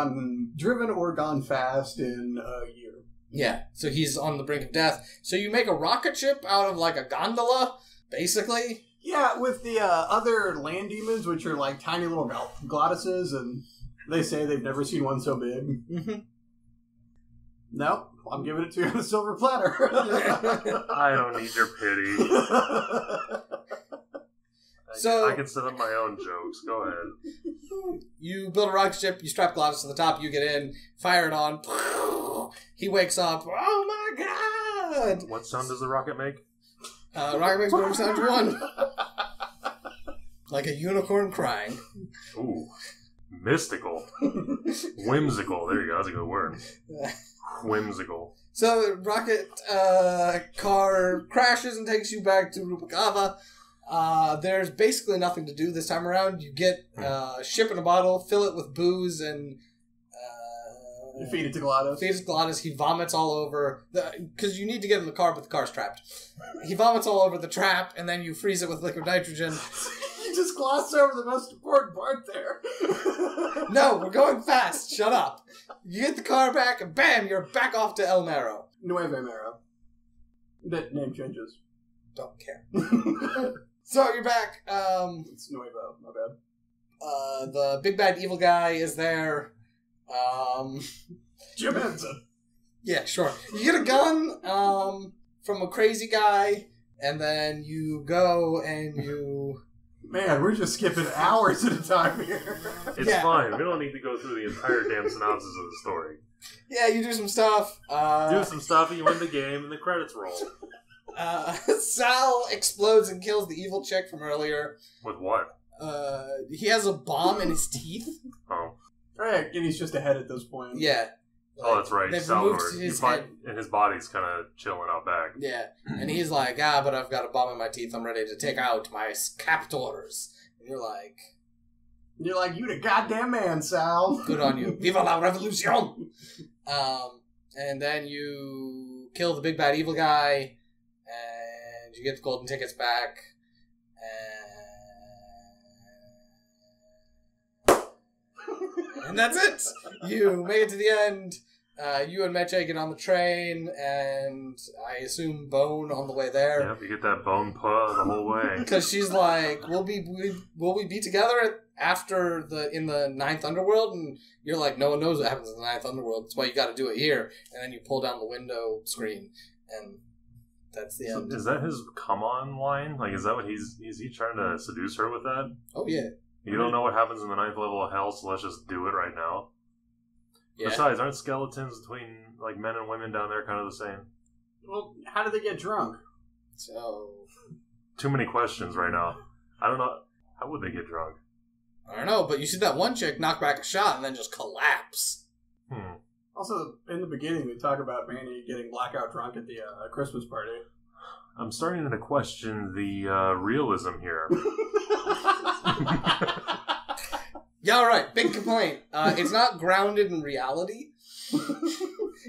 driven or gone fast in a year. Yeah, so he's on the brink of death. So you make a rocket ship out of like a gondola, basically. Yeah, with the other land demons, which are like tiny little glottises, and they say they've never seen one so big. Mm-hmm. Nope, I'm giving it to you on a silver platter. I don't need your pity. I can set up my own jokes. Go ahead. You build a rocket ship, you strap Glottis to the top, you get in, fire it on. He wakes up. Oh my god! What sound does the rocket make? Rocket makes whatever sound you want. Like a unicorn crying. Ooh. Mystical. Whimsical. There you go. That's a good word. Whimsical. So the rocket car crashes and takes you back to Rupakava. There's basically nothing to do this time around. You get a ship in a bottle, fill it with booze, and you feed it to Glottis. Feed it to Glottis. He vomits all over because you need to get in the car, but the car's trapped. He vomits all over the trap, and then you freeze it with liquid nitrogen. You just glossed over the most important part there. No, we're going fast. Shut up. You get the car back, and bam, you're back off to El Mero. Nueve Mero. That name changes. Don't care. So you're back. It's Nuevo, my bad. The big bad evil guy is there. Jim Henson. Yeah, sure. You get a gun from a crazy guy, and then you go and you... Man, we're just skipping hours at a time here. It's fine. We don't need to go through the entire damn synopsis of the story. Yeah, you do some stuff. Do some stuff, and you win the game, and the credits roll. Sal explodes and kills the evil chick from earlier. With what? He has a bomb in his teeth. Oh. Right, and he's just ahead at this point. Yeah. Oh, that's right. They've Salvador. removed his head. And his body's kind of chilling out back. Yeah, and he's like, but I've got a bomb in my teeth. I'm ready to take out my captors. And you're like, you the goddamn man, Sal. good on you. Viva la revolution! And then you kill the big bad evil guy, and you get the golden tickets back, and that's it. You make it to the end. You and Meche get on the train, and I assume Bone on the way there. Yep, you get that bone paw the whole way. Because she's like, will we be together in the Ninth Underworld? And you're like, no one knows what happens in the Ninth Underworld. That's why you got to do it here. And then you pull down the window screen, and that's the end. Is that his come on line? Like, is that what is he trying to seduce her with that? Oh yeah. You don't know what happens in the 9th level of hell, so let's just do it right now. Yeah. Besides, aren't skeletons between like men and women down there kind of the same? Well, how do they get drunk? So too many questions right now. I don't know. How would they get drunk? I don't know, but you see that one chick knock back a shot and then just collapse. Also, in the beginning, they talk about Manny getting blackout drunk at the Christmas party. I'm starting to question the realism here. Yeah, alright, big complaint. It's not grounded in reality.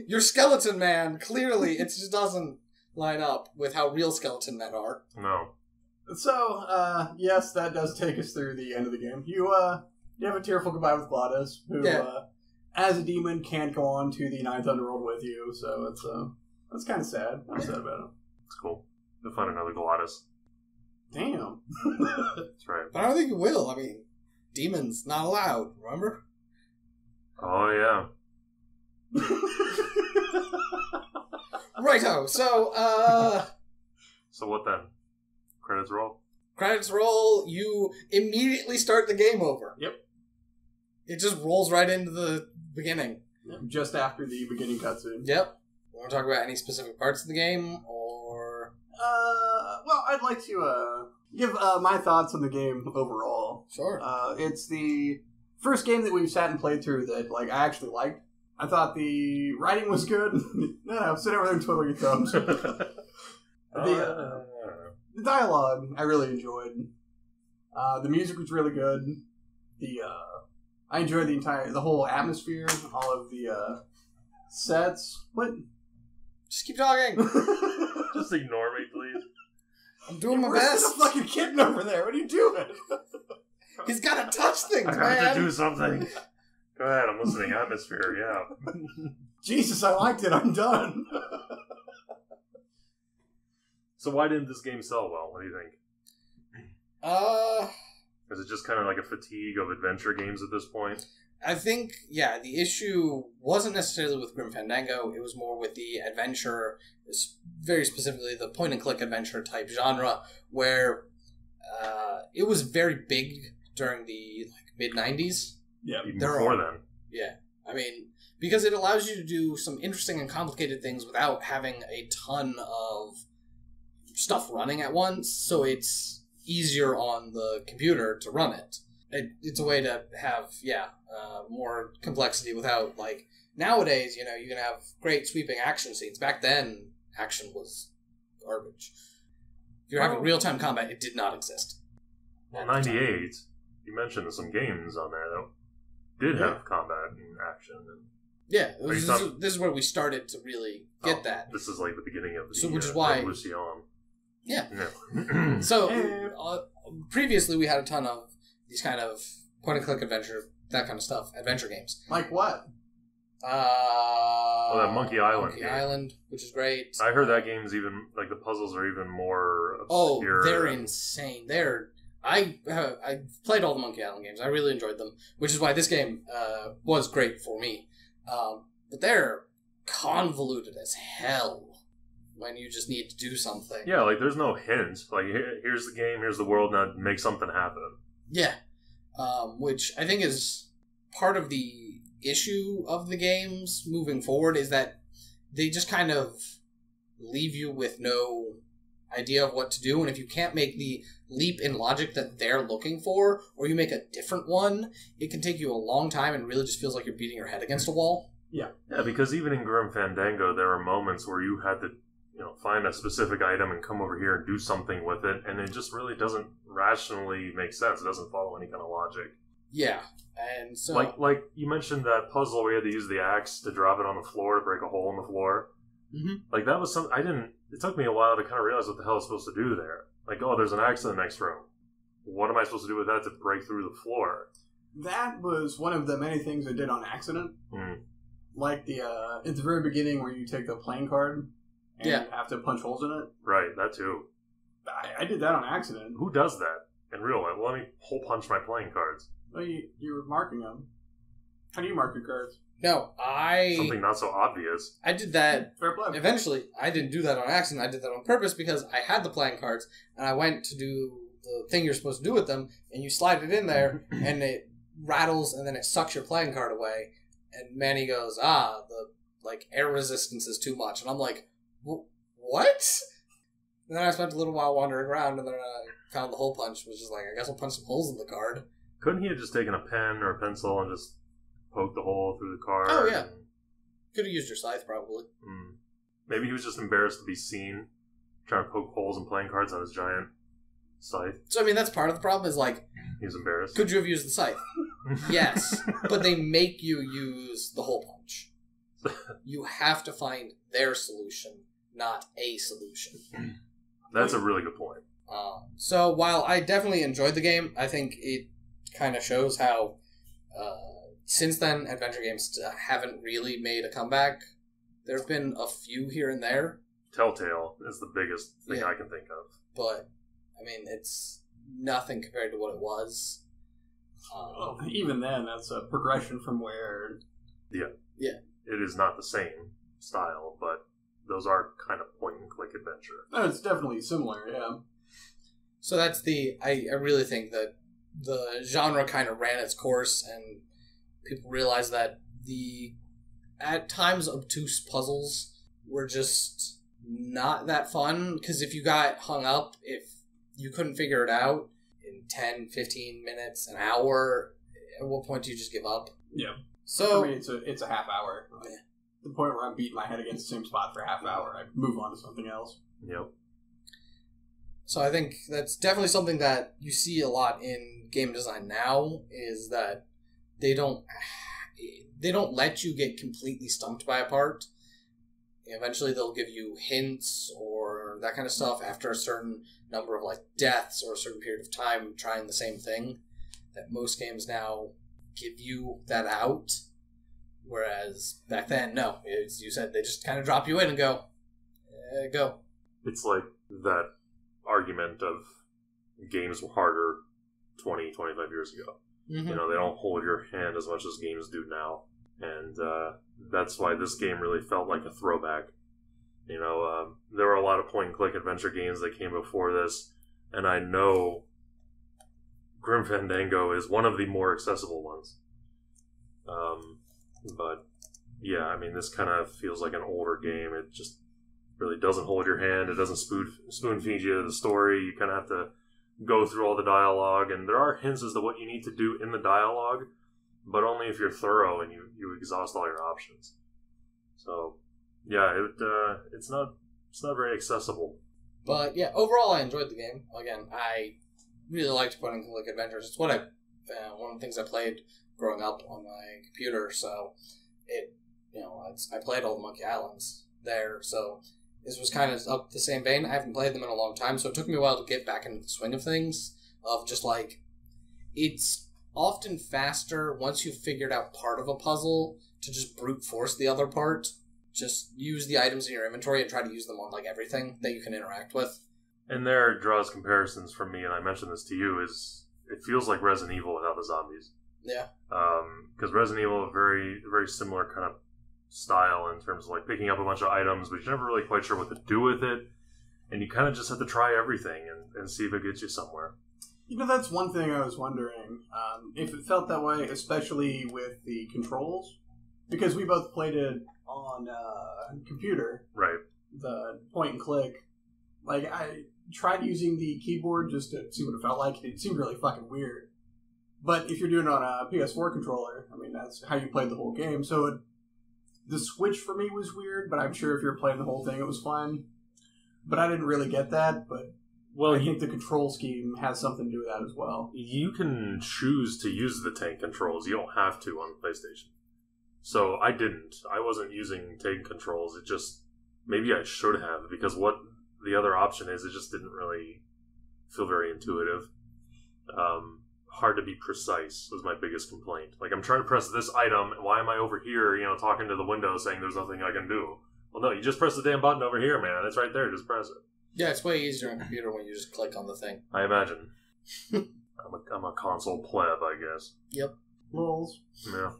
Your skeleton man, clearly, it just doesn't line up with how real skeleton men are. No. So, yes, that does take us through the end of the game. You have a tearful goodbye with Gladys, who, as a demon, can't go on to the Ninth Underworld with you, so that's kind of sad. I'm sad about it. It's cool. You'll find another Gladys. Damn. That's right. But I don't think you will. I mean, demons not allowed, remember? Oh, yeah. Righto, so, So what then? Credits roll? Credits roll, you immediately start the game over. Yep. It just rolls right into the beginning. Yep. Just after the beginning cutscene. Yep. Want to talk about any specific parts of the game, or... Well, I'd like to, give, my thoughts on the game overall. Sure. It's the first game that we've sat and played through that, like, I actually liked. I thought the writing was good. No, sit over there and twiddle your thumbs. The dialogue, I really enjoyed. The music was really good. I enjoyed the whole atmosphere, all of the, sets. What? Just keep talking. Just ignore me, please. I'm doing my There's best. a fucking kitten over there. What are you doing? He's got to touch things, I man. have to do something. Go ahead, I'm listening. Atmosphere, yeah. Jesus, I liked it. I'm done. So why didn't this game sell well? What do you think? Is it just kind of like a fatigue of adventure games at this point? I think, the issue wasn't necessarily with Grim Fandango. It was more with the adventure, very specifically the point-and-click adventure type genre, where it was very big during the mid-90s. Yeah, even before then. Yeah. I mean, because it allows you to do some interesting and complicated things without having a ton of stuff running at once, so it's easier on the computer to run it. It's a way to have, more complexity without, nowadays, you can have great sweeping action scenes. Back then, action was garbage. If you're having real-time combat, it did not exist. Well, 98, you mentioned some games on there that did have combat and action. And yeah, this is where we started to really get that. This is like the beginning of the which is why Revolution. Yeah. No. So, previously we had a ton of these kind of point-and-click adventure, that kind of stuff, adventure games. Like what? That Monkey Island Monkey game. Island, which is great. I heard that game's even, like, the puzzles are even more obscure. Oh, they're insane. I've played all the Monkey Island games. I really enjoyed them, which is why this game was great for me. But they're convoluted as hell when you just need to do something. Yeah, like, there's no hint. Like, here's the game, here's the world, now make something happen. Yeah. Which I think is part of the issue of the games moving forward, is that they just kind of leave you with no idea of what to do, and if you can't make the leap in logic that they're looking for, or you make a different one, it can take you a long time and really just feels like you're beating your head against a wall. Yeah, because even in Grim Fandango, there are moments where you had to, find a specific item and come over here and do something with it, and it just really doesn't rationally make sense. It doesn't follow any kind of logic. Yeah, and so... Like you mentioned that puzzle where you had to use the axe to drop it on the floor to break a hole in the floor. Mm-hmm. Like, that was something... It took me a while to kind of realize what the hell I was supposed to do there. Like, oh, there's an axe in the next room. What am I supposed to do with that to break through the floor? That was one of the many things I did on accident. Like at the very beginning where you take the playing card and have to punch holes in it. Right, that too. I did that on accident. Who does that in real life? Well, let me hole punch my playing cards. Well, you were marking them. How do you mark your cards? No, Something not so obvious. I did that. Fair play. Eventually, I didn't do that on accident. I did that on purpose because I had the playing cards, and I went to do the thing you're supposed to do with them, and you slide it in there, and it rattles, and then it sucks your playing card away. And Manny goes, the air resistance is too much. And I'm like, what? And then I spent a little while wandering around, and then I found the hole punch, which is like, I guess I'll punch some holes in the card. Couldn't he have just taken a pen or a pencil and just poked the hole through the card? Oh, yeah. Could have used your scythe, probably. Maybe he was just embarrassed to be seen trying to poke holes in playing cards on his giant scythe. So, I mean, that's part of the problem, is he was embarrassed. Could you have used the scythe? Yes, but they make you use the hole punch. You have to find their solution, not a solution. That's a really good point. So while I definitely enjoyed the game, I think it kind of shows how since then adventure games haven't really made a comeback. There have been a few here and there. Telltale is the biggest thing I can think of. But, I mean, it's nothing compared to what it was. Even then, that's a progression from where... Yeah. Yeah. It is not the same style, but those are kind of point-and-click adventure. No, it's definitely similar, yeah. So that's I really think that the genre kind of ran its course, and people realized that the, at times, obtuse puzzles were just not that fun, because if you got hung up, if you couldn't figure it out in 10, 15 minutes, an hour, at what point do you just give up? Yeah. So, for me, it's a half hour. Like, the point where I'm beating my head against the same spot for a half hour, I move on to something else. Yep. So I think that's definitely something that you see a lot in game design now, is that they don't let you get completely stumped by a part. Eventually they'll give you hints or that kind of stuff after a certain number of deaths or a certain period of time trying the same thing, that most games now give you that out. Whereas back then, no. As you said, they just kind of drop you in and go. It's like that argument of games were harder 20, 25 years ago. Mm-hmm. They don't hold your hand as much as games do now. And that's why this game really felt like a throwback. There were a lot of point-and-click adventure games that came before this, and I know Grim Fandango is one of the more accessible ones. But, yeah, I mean, this kind of feels like an older game. It just really doesn't hold your hand. It doesn't spoon-feed you the story. You kind of have to go through all the dialogue, and there are hints as to what you need to do in the dialogue, but only if you're thorough and you exhaust all your options. So, yeah, it's not very accessible. But yeah, overall I enjoyed the game. Again, I really liked point-and-click adventures. It's what one of the things I played growing up on my computer. So I played all the Monkey Islands there. So this was kind of up the same vein. I haven't played them in a long time, so it took me a while to get back into the swing of things. Of just it's often faster once you've figured out part of a puzzle to just brute force the other part. Just use the items in your inventory and try to use them on, like, everything that you can interact with. And there draws comparisons from me, and I mentioned this to you, is it feels like Resident Evil without the zombies. Yeah. Because Resident Evil, very, very similar kind of style in terms of, like, picking up a bunch of items, but you're never really quite sure what to do with it. And you kind of just have to try everything and see if it gets you somewhere. That's one thing I was wondering. If it felt that way, especially with the controls. Because we both played it on computer. Right. The point and click. Like, I tried using the keyboard just to see what it felt like. It seemed really fucking weird. But if you're doing it on a PS4 controller, I mean, that's how you played the whole game. So the switch for me was weird, but I'm sure if you're playing the whole thing, it was fine. But I didn't really get that, but I think the control scheme has something to do with that as well. You can choose to use the tank controls. You don't have to on the PlayStation. So I didn't. I wasn't using tank controls. It just... Maybe I should have, because what the other option is, it just didn't really feel very intuitive. Hard to be precise was my biggest complaint. Like, I'm trying to press this item, and why am I over here, talking to the window saying there's nothing I can do? Well, no, you just press the damn button over here, man. It's right there. Just press it. Yeah, it's way easier on computer when you just click on the thing. I imagine. I'm a console pleb, I guess. Yep. Lols. Yeah,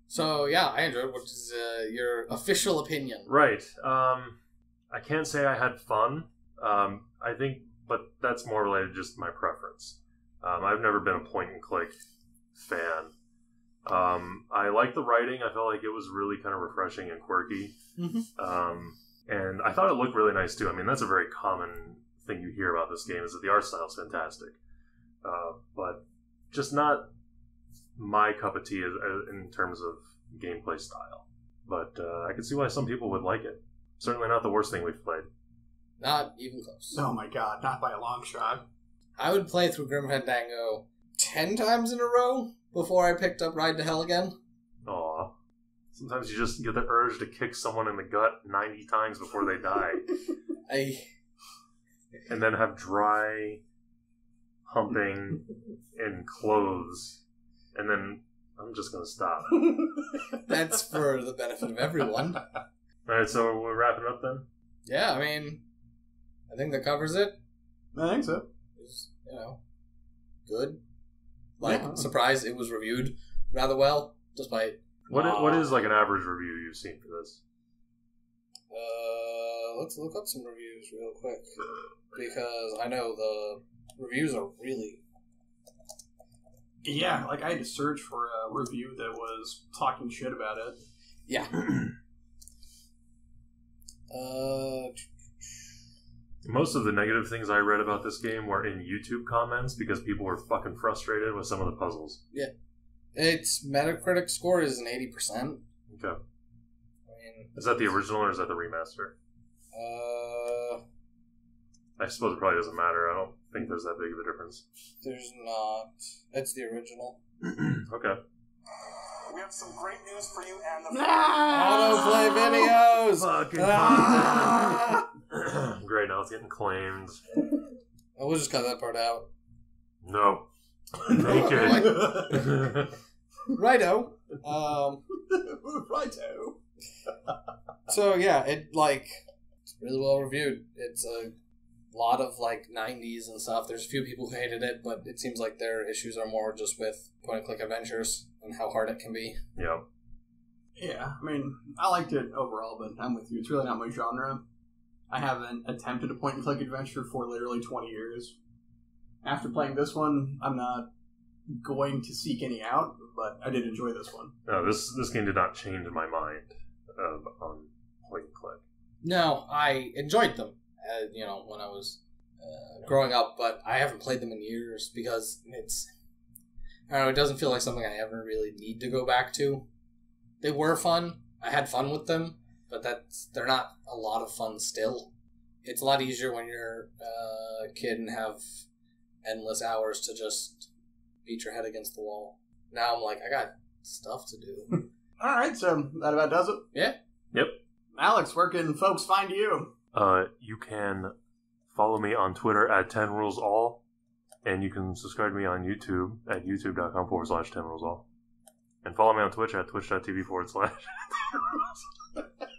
So, yeah, I enjoyed it. What is your official opinion? Right. I can't say I had fun. I think, but that's more related to just my preference. I've never been a point-and-click fan. I like the writing. I felt like it was really kind of refreshing and quirky. Mm-hmm. And I thought it looked really nice, too. I mean, that's a very common thing you hear about this game, is that the art style is fantastic. But just not my cup of tea in terms of gameplay style. But I can see why some people would like it. Certainly not the worst thing we've played. Not even close. Oh my god, not by a long shot. I would play through Grim Fandango 10 times in a row before I picked up Ride to Hell again. Aw. Sometimes you just get the urge to kick someone in the gut 90 times before they die. And then have dry humping in clothes. And then I'm just going to stop. That's for the benefit of everyone. Alright, so we're wrapping up then? Yeah, I mean, I think that covers it. I think so. It was, good. Surprised it was reviewed rather well, despite... What is like an average review you've seen for this? Let's look up some reviews real quick. Because I know the reviews are really... Yeah, like I had to search for a review that was talking shit about it. Yeah. Most of the negative things I read about this game were in YouTube comments because people were fucking frustrated with some of the puzzles. Yeah. Its Metacritic score is an 80%. Okay. Is that the original or is that the remaster? I suppose it probably doesn't matter. I don't think there's that big of a difference. There's not. It's the original. Okay. We have some great news for you and the autoplay videos. Fucking Great, now it's getting claimed. We'll just cut that part out. No. Naked. Righto. Righto. So yeah, it's really well reviewed. It's a lot of 90s and stuff. There's a few people who hated it, but it seems like their issues are more just with point-and-click adventures and how hard it can be. Yeah. Yeah, I mean, I liked it overall, but I'm with you. It's really not my genre. I haven't attempted a point-and-click adventure for literally 20 years. After playing this one, I'm not going to seek any out, but I did enjoy this one. No, this game did not change my mind on point-and-click. No, I enjoyed them, when I was growing up, but I haven't played them in years because I don't know, it doesn't feel like something I ever really need to go back to. They were fun. I had fun with them, but they're not a lot of fun still. It's a lot easier when you're a kid and have endless hours to just beat your head against the wall. Now I'm like, I got stuff to do. Alright, so that about does it? Yeah. Yep. Alex, where can folks find you? You can follow me on Twitter at 10rulesall, and you can subscribe to me on YouTube at youtube.com/10rulesall. And follow me on Twitch at twitch.tv/.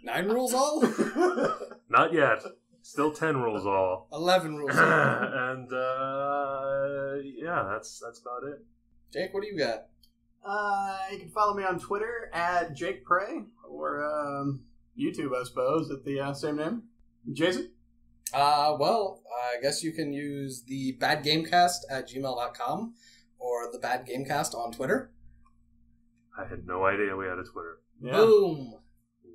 9 rules all? Not yet. Still 10 rules all. 11 rules all. And, yeah, that's about it. Jake, what do you got? You can follow me on Twitter at Jake Prey, or YouTube, I suppose, at the same name. Jason? Well, I guess you can use the badgamecast@gmail.com or the badgamecast on Twitter. I had no idea we had a Twitter. Yeah. Boom!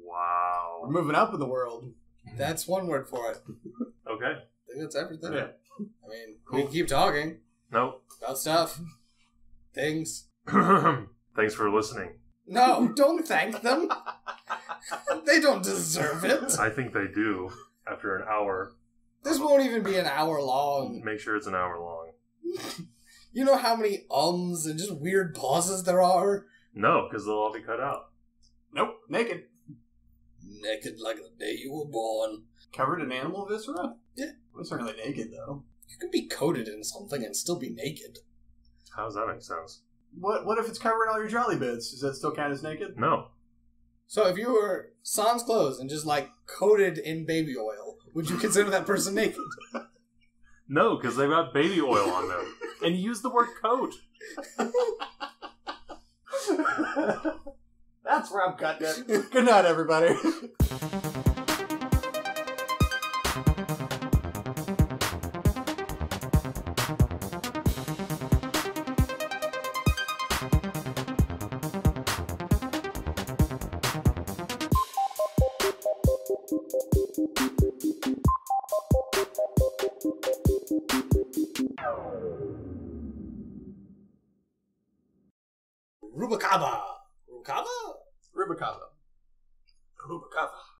Wow. We're moving up in the world. That's one word for it. Okay. I think that's everything. Yeah. I mean, Cool. we can keep talking Nope. about stuff, things. Thanks for listening. No, don't thank them. They don't deserve it. I think they do after an hour. This won't even be an hour long. Make sure it's an hour long. You know how many ums and just weird pauses there are? No, because they'll all be cut out. Nope. Naked. Naked like the day you were born. Covered in animal viscera? Yeah. It's not really naked, though. You can be coated in something and still be naked. How does that make sense? What if it's covering all your jolly bits? Does that still count as naked? No. So if you were sans clothes and just like coated in baby oil, would you consider that person naked? No, because they've got baby oil on them. And you use the word coat. That's where I'm cutting it. Good night, everybody. Rubacava. Rubacava? Rubacava. Rubacava.